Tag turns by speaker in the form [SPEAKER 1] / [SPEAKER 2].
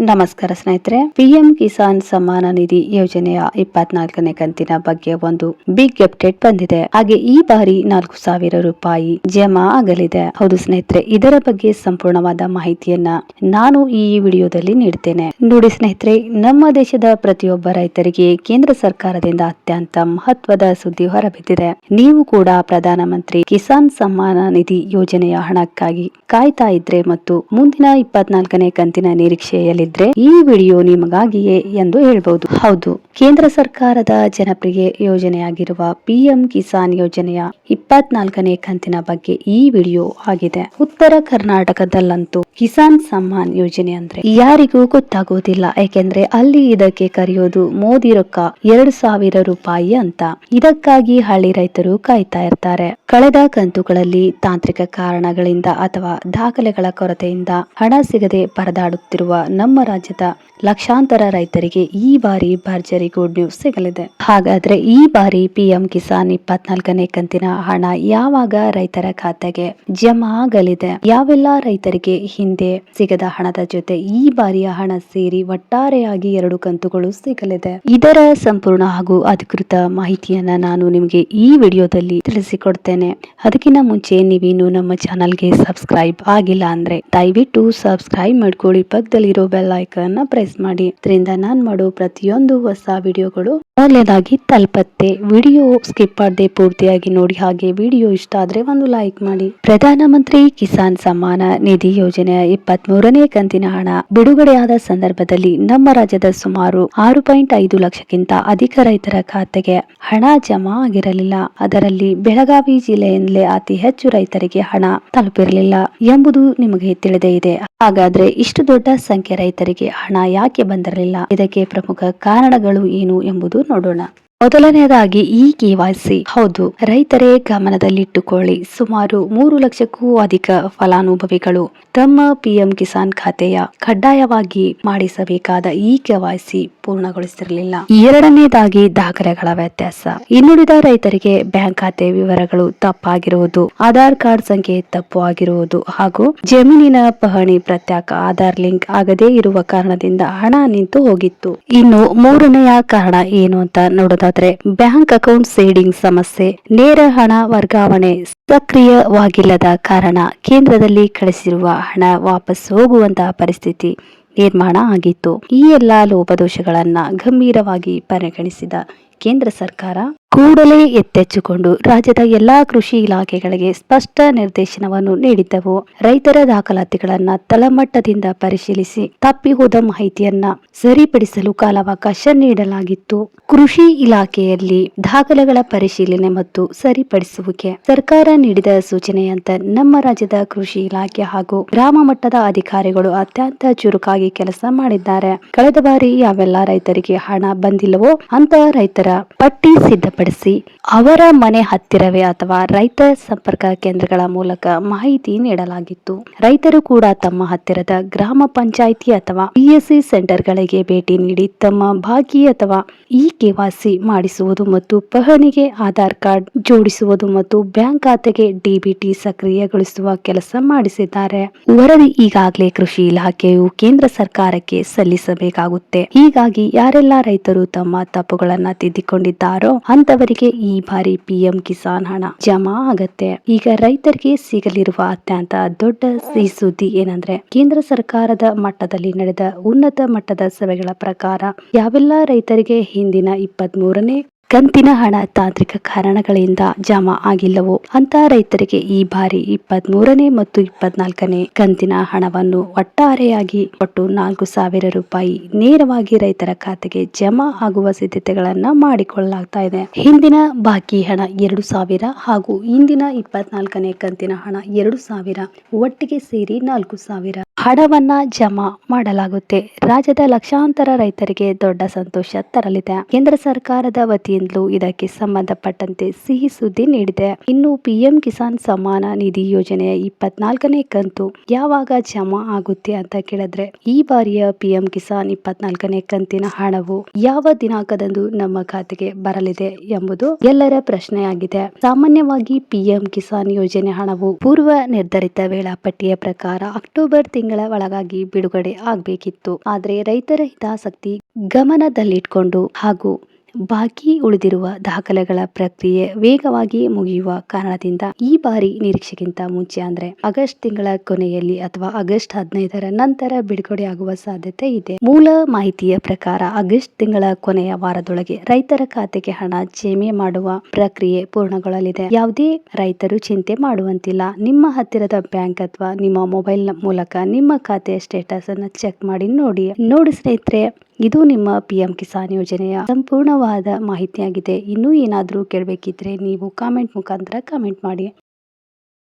[SPEAKER 1] ನಮಸ್ಕಾರ ಸ್ನೇಹಿತರೆ. ಪಿಎಂ ಕಿಸಾನ್ ಸಮ್ಮಾನ ನಿಧಿ ಯೋಜನೆಯ 24ನೇ ಕಂತಿನ ಬಗ್ಗೆ ಒಂದು ಬಿಗ್ ಅಪ್ಡೇಟ್ ಬಂದಿದೆ. ಹಾಗೆ ಈ ಬಾರಿ 4,000 ರೂಪಾಯಿ ಜಮಾ ಆಗಲಿದೆ. ಹೌದು ಸ್ನೇಹಿತರೆ, ಇದರ ಬಗ್ಗೆ ಸಂಪೂರ್ಣವಾದ ಮಾಹಿತಿಯನ್ನ ನಾನು ಈ ವಿಡಿಯೋದಲ್ಲಿ ನೀಡ್ತೇನೆ. ನೋಡಿ ಸ್ನೇಹಿತರೆ, ನಮ್ಮ ದೇಶದ ಪ್ರತಿಯೊಬ್ಬ ರೈತರಿಗೆ ಕೇಂದ್ರ ಸರ್ಕಾರದಿಂದ ಅತ್ಯಂತ ಮಹತ್ವದ ಸುದ್ದಿ ಹೊರಬಿದ್ದಿದೆ. ನೀವು ಕೂಡ ಪ್ರಧಾನಮಂತ್ರಿ ಕಿಸಾನ್ ಸಮ್ಮಾನ ನಿಧಿ ಯೋಜನೆಯ ಹಣಕ್ಕಾಗಿ ಕಾಯ್ತಾ ಇದ್ರೆ ಮತ್ತು ಮುಂದಿನ 24ನೇ ಕಂತಿನ ನಿರೀಕ್ಷೆಯಲ್ಲಿ ಈ ವಿಡಿಯೋ ನಿಮಗಾಗಿಯೇ ಎಂದು ಹೇಳ್ಬಹುದು. ಹೌದು, ಕೇಂದ್ರ ಸರ್ಕಾರದ ಜನಪ್ರಿಯ ಯೋಜನೆಯಾಗಿರುವ ಪಿಎಂ ಕಿಸಾನ್ ಯೋಜನೆಯ 24ನೇ ಕಂತಿನ ಬಗ್ಗೆ ಈ ವಿಡಿಯೋ ಆಗಿದೆ. ಉತ್ತರ ಕರ್ನಾಟಕದಲ್ಲಂತೂ ಕಿಸಾನ್ ಸಮ್ಮಾನ್ ಯೋಜನೆ ಅಂದ್ರೆ ಯಾರಿಗೂ ಗೊತ್ತಾಗೋದಿಲ್ಲ. ಯಾಕೆಂದ್ರೆ ಅಲ್ಲಿ ಇದಕ್ಕೆ ಕರೆಯೋದು ಮೋದಿ ರೊಕ್ಕ 2,000 ರೂಪಾಯಿ ಅಂತ. ಇದಕ್ಕಾಗಿ ಹಳ್ಳಿ ರೈತರು ಕಾಯ್ತಾ ಇರ್ತಾರೆ. ಕಳೆದ ಕಂತುಗಳಲ್ಲಿ ತಾಂತ್ರಿಕ ಕಾರಣಗಳಿಂದ ಅಥವಾ ದಾಖಲೆಗಳ ಕೊರತೆಯಿಂದ ಹಣ ಸಿಗದೆ ಪರದಾಡುತ್ತಿರುವ ನಮ್ಮ ರಾಜ್ಯದ ಲಕ್ಷಾಂತರ ರೈತರಿಗೆ ಈ ಬಾರಿ ಭರ್ಜರಿ ಗುಡ್ ನ್ಯೂಸ್ ಸಿಗಲಿದೆ. ಹಾಗಾದ್ರೆ ಈ ಬಾರಿ ಪಿಎಂ ಕಿಸಾನ್ 24ನೇ ಕಂತಿನ ಹಣ ಯಾವಾಗ ರೈತರ ಖಾತೆಗೆ ಜಮಾ ಆಗಲಿದೆ? ಯಾವೆಲ್ಲ ರೈತರಿಗೆ ಹಿಂದೆ ಸಿಗದ ಹಣದ ಜೊತೆ ಈ ಬಾರಿಯ ಹಣ ಸೇರಿ ಒಟ್ಟಾರೆಯಾಗಿ 2 ಕಂತುಗಳು ಸಿಗಲಿದೆ? ಇದರ ಸಂಪೂರ್ಣ ಹಾಗೂ ಅಧಿಕೃತ ಮಾಹಿತಿಯನ್ನ ನಾನು ನಿಮಗೆ ಈ ವಿಡಿಯೋದಲ್ಲಿ ತಿಳಿಸಿಕೊಡ್ತೇನೆ. ಅದಕ್ಕಿಂತ ಮುಂಚೆ ನೀವಿನ್ನು ನಮ್ಮ ಚಾನಲ್ಗೆ ಸಬ್ಸ್ಕ್ರೈಬ್ ಆಗಿಲ್ಲ ಅಂದ್ರೆ ದಯವಿಟ್ಟು ಸಬ್ಸ್ಕ್ರೈಬ್ ಮಾಡ್ಕೊಳ್ಳಿ. ಪಕ್ಕದಲ್ಲಿರೋ ಬೆಲ್ ಐಕಾನ್ ಪ್ರೆಸ್ ಮಾಡಿ. ಇದರಿಂದ ನಾನು ಮಾಡೋ ಪ್ರತಿಯೊಂದು ಹೊಸ ವಿಡಿಯೋಗಳು ಮೊದಲನೇದಾಗಿ ತಲುಪತ್ತೆ. ವಿಡಿಯೋ ಸ್ಕಿಪ್ ಮಾಡದೆ ಪೂರ್ತಿಯಾಗಿ ನೋಡಿ. ಹಾಗೆ ವಿಡಿಯೋ ಇಷ್ಟ ಆದ್ರೆ ಒಂದು ಲೈಕ್ ಮಾಡಿ. ಪ್ರಧಾನಮಂತ್ರಿ ಕಿಸಾನ್ ಸಮ್ಮಾನ ನಿಧಿ ಯೋಜನೆಯ 23ನೇ ಕಂತಿನ ಹಣ ಬಿಡುಗಡೆಯಾದ ಸಂದರ್ಭದಲ್ಲಿ ನಮ್ಮ ರಾಜ್ಯದ ಸುಮಾರು 6.5 ಲಕ್ಷಕ್ಕಿಂತ ಅಧಿಕ ರೈತರ ಖಾತೆಗೆ ಹಣ ಜಮಾ ಆಗಿರಲಿಲ್ಲ. ಅದರಲ್ಲಿ ಬೆಳಗಾವಿ ಜಿಲ್ಲೆಯಲ್ಲೇ ಅತಿ ಹೆಚ್ಚು ರೈತರಿಗೆ ಹಣ ತಲುಪಿರಲಿಲ್ಲ ಎಂಬುದು ನಿಮಗೆ ತಿಳಿದೇ ಇದೆ. ಹಾಗಾದ್ರೆ ಇಷ್ಟು ದೊಡ್ಡ ಸಂಖ್ಯೆ ರೈತರಿಗೆ ಹಣ ಯಾಕೆ ಬಂದಿರಲಿಲ್ಲ? ಇದಕ್ಕೆ ಪ್ರಮುಖ ಕಾರಣಗಳು ಏನು ಎಂಬುದು ನೋಡೋಣ. ಮೊದಲನೆಯದಾಗಿ ಈ ಕೆವೈಸಿ. ಹೌದು, ರೈತರೇ ಗಮನದಲ್ಲಿಟ್ಟುಕೊಳ್ಳಿ. ಸುಮಾರು 3 ಲಕ್ಷಕ್ಕೂ ಅಧಿಕ ಫಲಾನುಭವಿಗಳು ತಮ್ಮ ಪಿಎಂ ಕಿಸಾನ್ ಖಾತೆಯ ಕಡ್ಡಾಯವಾಗಿ ಮಾಡಿಸಬೇಕಾದ ಈ ಕೆವೈಸಿ ಪೂರ್ಣಗೊಳಿಸಿರಲಿಲ್ಲ. ಎರಡನೇದಾಗಿ ದಾಖಲೆಗಳ ವ್ಯತ್ಯಾಸ. ಇನ್ನುಳಿದ ರೈತರಿಗೆ ಬ್ಯಾಂಕ್ ಖಾತೆ ವಿವರಗಳು ತಪ್ಪಾಗಿರುವುದು, ಆಧಾರ್ ಕಾರ್ಡ್ ಸಂಖ್ಯೆ ತಪ್ಪು ಆಗಿರುವುದು ಹಾಗೂ ಜಮೀನಿನ ಪಹಣಿ ಪ್ರತ್ಯೇಕ ಆಧಾರ್ ಲಿಂಕ್ ಆಗದೇ ಇರುವ ಕಾರಣದಿಂದ ಹಣ ನಿಂತು ಹೋಗಿತ್ತು. ಇನ್ನು ಮೂರನೆಯ ಕಾರಣ ಏನು ಅಂತ ನೋಡೋದಾದ್ರೆ ಬ್ಯಾಂಕ್ ಅಕೌಂಟ್ ಸೀಡಿಂಗ್ ಸಮಸ್ಯೆ. ನೇರ ಹಣ ವರ್ಗಾವಣೆ ಸಕ್ರಿಯವಾಗಿಲ್ಲದ ಕಾರಣ ಕೇಂದ್ರದಲ್ಲಿ ಕಳಿಸಿರುವ ಹಣ ವಾಪಸ್ ಹೋಗುವಂತಹ ಪರಿಸ್ಥಿತಿ ನಿರ್ಮಾಣ ಆಗಿತ್ತು. ಈ ಎಲ್ಲಾ ಲೋಪದೋಷಗಳನ್ನ ಗಂಭೀರವಾಗಿ ಪರಿಗಣಿಸಿದ ಕೇಂದ್ರ ಸರ್ಕಾರ ಕೂಡಲೇ ಎತ್ತೆಚ್ಚಿಕೊಂಡು ರಾಜ್ಯದ ಎಲ್ಲಾ ಕೃಷಿ ಇಲಾಖೆಗಳಿಗೆ ಸ್ಪಷ್ಟ ನಿರ್ದೇಶನವನ್ನು ನೀಡಿದ್ದವು. ರೈತರ ದಾಖಲಾತಿಗಳನ್ನ ತಳಮಟ್ಟದಿಂದ ಪರಿಶೀಲಿಸಿ ತಪ್ಪಿ ಹೋದ ಮಾಹಿತಿಯನ್ನ ಸರಿಪಡಿಸಲು ಕಾಲಾವಕಾಶ ನೀಡಲಾಗಿತ್ತು. ಕೃಷಿ ಇಲಾಖೆಯಲ್ಲಿ ದಾಖಲೆಗಳ ಪರಿಶೀಲನೆ ಮತ್ತು ಸರಿಪಡಿಸುವಿಕೆ ಸರ್ಕಾರ ನೀಡಿದ ಸೂಚನೆಯಂತೆ ನಮ್ಮ ರಾಜ್ಯದ ಕೃಷಿ ಇಲಾಖೆ ಹಾಗೂ ಗ್ರಾಮ ಮಟ್ಟದ ಅಧಿಕಾರಿಗಳು ಅತ್ಯಂತ ಚುರುಕಾಗಿ ಕೆಲಸ ಮಾಡಿದ್ದಾರೆ. ಕಳೆದ ಬಾರಿ ಯಾವೆಲ್ಲ ರೈತರಿಗೆ ಹಣ ಬಂದಿಲ್ಲವೋ ಅಂತ ರೈತರ ಪಟ್ಟಿ ಸಿದ್ಧಪಡಿಸಿ ಅವರ ಮನೆ ಹತ್ತಿರವೇ ಅಥವಾ ರೈತ ಸಂಪರ್ಕ ಕೇಂದ್ರಗಳ ಮೂಲಕ ಮಾಹಿತಿ ನೀಡಲಾಗಿತ್ತು. ರೈತರು ಕೂಡ ತಮ್ಮ ಹತ್ತಿರದ ಗ್ರಾಮ ಪಂಚಾಯಿತಿ ಅಥವಾ PSC ಸೆಂಟರ್ಗಳಿಗೆ ಭೇಟಿ ನೀಡಿ ತಮ್ಮ ಬಾಕಿ ಅಥವಾ ಈ ಕೆವೈಸಿ ಮಾಡಿಸುವುದು ಮತ್ತು ಪಹಣಿಗೆ ಆಧಾರ್ ಕಾರ್ಡ್ ಜೋಡಿಸುವುದು ಮತ್ತು ಬ್ಯಾಂಕ್ ಖಾತೆಗೆ DBT ಸಕ್ರಿಯಗೊಳಿಸುವ ಕೆಲಸ ಮಾಡಿಸಿದ್ದಾರೆ. ವರದಿ ಈಗಾಗಲೇ ಕೃಷಿ ಇಲಾಖೆಯು ಕೇಂದ್ರ ಸರ್ಕಾರಕ್ಕೆ ಸಲ್ಲಿಸಬೇಕಾಗುತ್ತೆ. ಹೀಗಾಗಿ ಯಾರೆಲ್ಲ ರೈತರು ತಮ್ಮ ತಪ್ಪುಗಳನ್ನ ತಿದ್ದಿಕೊಂಡಿದ್ದಾರೋ ಅಂತವರಿಗೆ ಈ ಬಾರಿ ಪಿಎಂ ಕಿಸಾನ್ ಹಣ ಜಮಾ ಆಗತ್ತೆ. ಈಗ ರೈತರಿಗೆ ಸಿಗಲಿರುವ ಅತ್ಯಂತ ದೊಡ್ಡ ಸಿಹಿ ಸುದ್ದಿ ಏನಂದ್ರೆ ಕೇಂದ್ರ ಸರ್ಕಾರದ ಮಟ್ಟದಲ್ಲಿ ನಡೆದ ಉನ್ನತ ಮಟ್ಟದ ಸಭೆಗಳ ಪ್ರಕಾರ ಯಾವೆಲ್ಲ ರೈತರಿಗೆ ಹಿಂದಿನ 23ನೇ ಕಂತಿನ ಹಣ ತಾಂತ್ರಿಕ ಕಾರಣಗಳಿಂದ ಜಮಾ ಆಗಿಲ್ಲವೋ ಅಂತ ರೈತರಿಗೆ ಈ ಬಾರಿ 23ನೇ ಮತ್ತು 24ನೇ ಕಂತಿನ ಹಣವನ್ನು ಒಟ್ಟಾರೆಯಾಗಿ ಒಟ್ಟು 4,000 ರೂಪಾಯಿ ನೇರವಾಗಿ ರೈತರ ಖಾತೆಗೆ ಜಮಾ ಆಗುವ ಸಿದ್ಧತೆಗಳನ್ನ ಮಾಡಿಕೊಳ್ಳಲಾಗ್ತಾ ಇದೆ. ಹಿಂದಿನ ಬಾಕಿ ಹಣ 2,000 ಹಾಗೂ ಇಂದಿನ 24ನೇ ಕಂತಿನ ಹಣ 2,000 ಒಟ್ಟಿಗೆ ಸೇರಿ 4,000 ಹಣವನ್ನ ಜಮಾ ಮಾಡಲಾಗುತ್ತೆ. ರಾಜ್ಯದ ಲಕ್ಷಾಂತರ ರೈತರಿಗೆ ದೊಡ್ಡ ಸಂತೋಷ ತರಲಿದೆ. ಕೇಂದ್ರ ಸರ್ಕಾರದ ವತಿಯಿಂದಲೂ ಇದಕ್ಕೆ ಸಂಬಂಧಪಟ್ಟಂತೆ ಸಿಹಿ ಸುದ್ದಿ ನೀಡಿದೆ. ಇನ್ನು ಪಿಎಂ ಕಿಸಾನ್ ಸಮ್ಮಾನ ನಿಧಿ ಯೋಜನೆಯ 24ನೇ ಕಂತು ಯಾವಾಗ ಜಮಾ ಆಗುತ್ತೆ ಅಂತ ಕೇಳಿದ್ರೆ ಈ ಬಾರಿಯ ಪಿಎಂ ಕಿಸಾನ್ 24ನೇ ಕಂತಿನ ಹಣವು ಯಾವ ದಿನಾಂಕದಂದು ನಮ್ಮ ಖಾತೆಗೆ ಬರಲಿದೆ ಎಂಬುದು ಎಲ್ಲರ ಪ್ರಶ್ನೆಯಾಗಿದೆ. ಸಾಮಾನ್ಯವಾಗಿ ಪಿಎಂ ಕಿಸಾನ್ ಯೋಜನೆ ಹಣವು ಪೂರ್ವ ನಿರ್ಧರಿತ ವೇಳಾಪಟ್ಟಿಯ ಪ್ರಕಾರ ಅಕ್ಟೋಬರ್ ತಿಂಗಳ ತಿಂಗಳ ಒಳಗಾಗಿ ಬಿಡುಗಡೆ ಆಗ್ಬೇಕಿತ್ತು. ಆದ್ರೆ ರೈತರ ಹಿತಾಸಕ್ತಿ ಗಮನದಲ್ಲಿಟ್ಕೊಂಡು ಹಾಗೂ ಬಾಕಿ ಉಳಿದಿರುವ ದಾಖಲೆಗಳ ಪ್ರಕ್ರಿಯೆ ವೇಗವಾಗಿ ಮುಗಿಯುವ ಕಾರಣದಿಂದ ಈ ಬಾರಿ ನಿರೀಕ್ಷೆಗಿಂತ ಮುಂಚೆ ಅಂದ್ರೆ ಆಗಸ್ಟ್ ತಿಂಗಳ ಕೊನೆಯಲ್ಲಿ ಅಥವಾ ಆಗಸ್ಟ್ 15ರ ನಂತರ ಬಿಡುಗಡೆಯಾಗುವ ಸಾಧ್ಯತೆ ಇದೆ. ಮೂಲ ಮಾಹಿತಿಯ ಪ್ರಕಾರ ಆಗಸ್ಟ್ ತಿಂಗಳ ಕೊನೆಯ ವಾರದೊಳಗೆ ರೈತರ ಖಾತೆಗೆ ಹಣ ಜಮೆ ಮಾಡುವ ಪ್ರಕ್ರಿಯೆ ಪೂರ್ಣಗೊಳ್ಳಲಿದೆ. ಯಾವುದೇ ರೈತರು ಚಿಂತೆ ಮಾಡುವಂತಿಲ್ಲ. ನಿಮ್ಮ ಹತ್ತಿರದ ಬ್ಯಾಂಕ್ ಅಥವಾ ನಿಮ್ಮ ಮೊಬೈಲ್ ಮೂಲಕ ನಿಮ್ಮ ಖಾತೆಯ ಸ್ಟೇಟಸ್ ಅನ್ನ ಚೆಕ್ ಮಾಡಿ ನೋಡಿ ಸ್ನೇಹಿತರೆ, ಇದು ನಿಮ್ಮ PM ಕಿಸಾನ್ ಯೋಜನೆಯ ಸಂಪೂರ್ಣವಾದ ಮಾಹಿತಿಯಾಗಿದೆ. ಇನ್ನೂ ಏನಾದರೂ ಕೇಳಬೇಕಿದ್ರೆ ನೀವು ಕಾಮೆಂಟ್ ಮುಖಾಂತರ ಕಾಮೆಂಟ್ ಮಾಡಿ.